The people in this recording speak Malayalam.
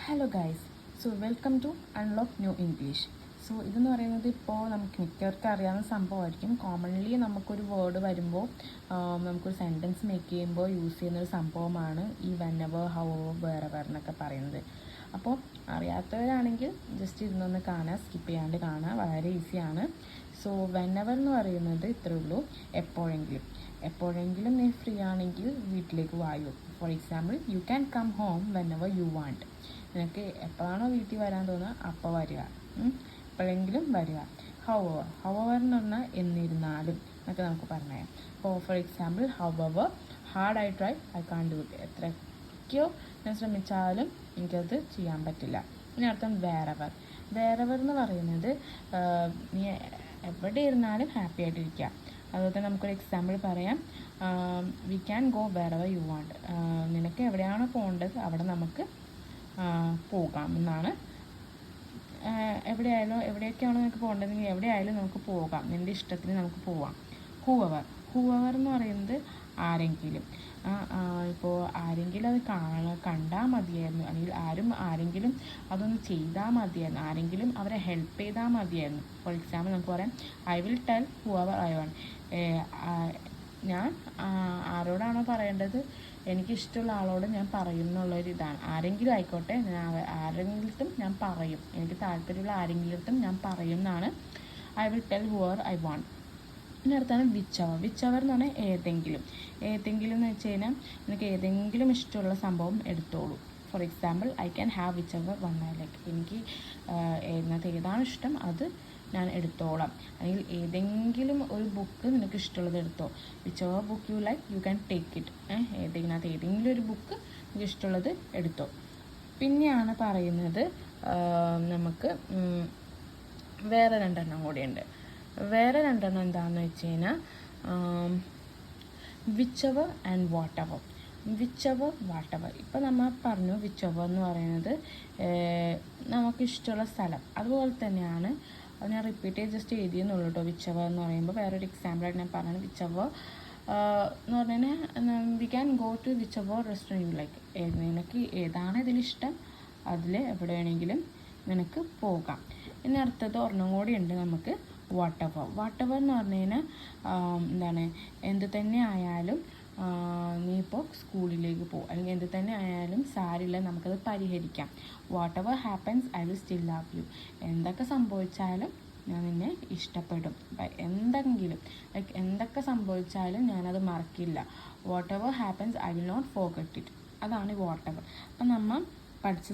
Hello guys, so welcome to unlock new English. So ഇതെന്ന് പറയുന്നത് ഇപ്പോൾ നമുക്ക് മിക്കവർക്കും അറിയാവുന്ന സംഭവമായിരിക്കും. കോമൺലി നമുക്കൊരു വേർഡ് വരുമ്പോൾ നമുക്കൊരു സെൻറ്റൻസ് മേക്ക് ചെയ്യുമ്പോൾ യൂസ് ചെയ്യുന്നൊരു സംഭവമാണ് ഈ വെനെവർ, ഹൗഎവർ, വെയറെവർ എന്നൊക്കെ പറയുന്നത്. അപ്പോൾ അറിയാത്തവരാണെങ്കിൽ ജസ്റ്റ് ഇരുന്നൊന്ന് കാണുക, സ്കിപ്പ് ചെയ്യാണ്ട് കാണുക, വളരെ ഈസിയാണ്. സോ വെനെവർ എന്ന് പറയുന്നത് ഇത്രേ ഉള്ളൂ, എപ്പോഴെങ്കിലും നീ ഫ്രീ ആണെങ്കിൽ വീട്ടിലേക്ക് വായു. For example, you can come home whenever you want. നിനക്ക് എപ്പോഴാണോ വീട്ടിൽ വരാൻ തോന്നുക അപ്പോൾ വരിക, എപ്പോഴെങ്കിലും വരിക. ഹൗവർ എന്ന് പറഞ്ഞാൽ എന്നിരുന്നാലും എന്നൊക്കെ നമുക്ക് പറഞ്ഞു. അപ്പോൾ for example, however hard I try I can't do it. എത്രയ്ക്കോ ഞാൻ ശ്രമിച്ചാലും എനിക്കത് ചെയ്യാൻ പറ്റില്ല. ഇനി അർത്ഥം വേറെവർ എന്ന് പറയുന്നത് നീ എവിടെ ഇരുന്നാലും ഹാപ്പി ആയിട്ടിരിക്കുക. അതുപോലെ തന്നെ നമുക്കൊരു എക്സാമ്പിൾ പറയാം, V can go wherever you want. നിനക്ക് എവിടെയാണോ പോകേണ്ടത് അവിടെ നമുക്ക് പോകാം എന്നാണ്. എവിടെയൊക്കെയാണോ നിനക്ക് പോകേണ്ടതെങ്കിൽ എവിടെയായാലും നമുക്ക് പോകാം, നിൻ്റെ ഇഷ്ടത്തിന് നമുക്ക് പോവാം. ഹൂവർ എന്ന് പറയുന്നത് ആരെങ്കിലും. ഇപ്പോൾ ആരെങ്കിലും അത് കണ്ടാൽ മതിയായിരുന്നു, അല്ലെങ്കിൽ ആരെങ്കിലും അതൊന്ന് ചെയ്താൽ മതിയായിരുന്നു, ആരെങ്കിലും അവരെ ഹെൽപ്പ് ചെയ്താൽ മതിയായിരുന്നു. ഫോർ എക്സാമ്പിൾ നമുക്ക് പറയാം, I will tell Hoover I want. ഞാൻ ആരോടാണോ പറയേണ്ടത്, എനിക്കിഷ്ടമുള്ള ആളോട് ഞാൻ പറയും എന്നുള്ളൊരു ഇതാണ്. ആരെങ്കിലും ആയിക്കോട്ടെ, ആരെങ്കിലും ഞാൻ പറയും, എനിക്ക് താല്പര്യമുള്ള ആരെങ്കിലും ഞാൻ പറയും എന്നാണ് I will tell Hoover I want. പിന്നെ അടുത്താണ് വിച്ചവർ എന്ന് പറഞ്ഞാൽ ഏതെങ്കിലും എന്ന് വെച്ച് കഴിഞ്ഞാൽ എനിക്ക് ഏതെങ്കിലും ഇഷ്ടമുള്ള സംഭവം എടുത്തോളൂ. For example, I can have whichever one I like. എനിക്ക് ഇതിനകത്ത് ഏതാണ് ഇഷ്ടം അത് ഞാൻ എടുത്തോളാം. അല്ലെങ്കിൽ ഏതെങ്കിലും ഒരു ബുക്ക് നിനക്ക് ഇഷ്ടമുള്ളത് എടുത്തോ. Whichever book you like you can take it. ഇതിനകത്ത് ഏതെങ്കിലും ഒരു ബുക്ക് നിനക്ക് ഇഷ്ടമുള്ളത് എടുത്തോ. പിന്നെയാണ് പറയുന്നത്, നമുക്ക് വേറെ രണ്ടെണ്ണം കൂടിയുണ്ട്. വേറെ രണ്ടെണ്ണം എന്താണെന്ന് വെച്ച് കഴിഞ്ഞാൽ വിച്ചവർ ആൻഡ് വാട്ടെവർ. വാട്ടെവർ ഇപ്പം നമ്മൾ പറഞ്ഞു, വിച്ചവർ എന്ന് പറയുന്നത് നമുക്കിഷ്ടമുള്ള സ്ഥലം. അതുപോലെ തന്നെയാണ്, അത് ഞാൻ റിപ്പീറ്റ് ചെയ്ത് ജസ്റ്റ് എഴുതിയെന്നുള്ളൂ കേട്ടോ. വിച്ചവർ എന്ന് പറയുമ്പോൾ വേറൊരു എക്സാമ്പിളായിട്ട് ഞാൻ പറഞ്ഞത്, വിച്ചവർ എന്ന് പറഞ്ഞാൽ we can go to whichever restaurant you like. നിനക്ക് ഏതാണ് ഇതിലിഷ്ടം അതിൽ എവിടെ വേണമെങ്കിലും നിനക്ക് പോകാം. ഇനി അടുത്തത് ഒരെണ്ണം കൂടി ഉണ്ട് നമുക്ക്, വാട്ടെവർ എന്ന് പറഞ്ഞു കഴിഞ്ഞാൽ എന്താണ്, എന്ത് തന്നെ ആയാലും നീ ഇപ്പോൾ സ്കൂളിലേക്ക് പോകും, അല്ലെങ്കിൽ എന്ത് തന്നെ ആയാലും സാരില്ല, നമുക്കത് പരിഹരിക്കാം. Whatever happens I will still love you. എന്തൊക്കെ സംഭവിച്ചാലും ഞാൻ നിന്നെ ഇഷ്ടപ്പെടും. എന്തൊക്കെ സംഭവിച്ചാലും ഞാനത് മറക്കില്ല. Whatever happens I will not forget it. അതാണ് വാട്ടെവർ. അപ്പം നമ്മൾ പഠിച്ച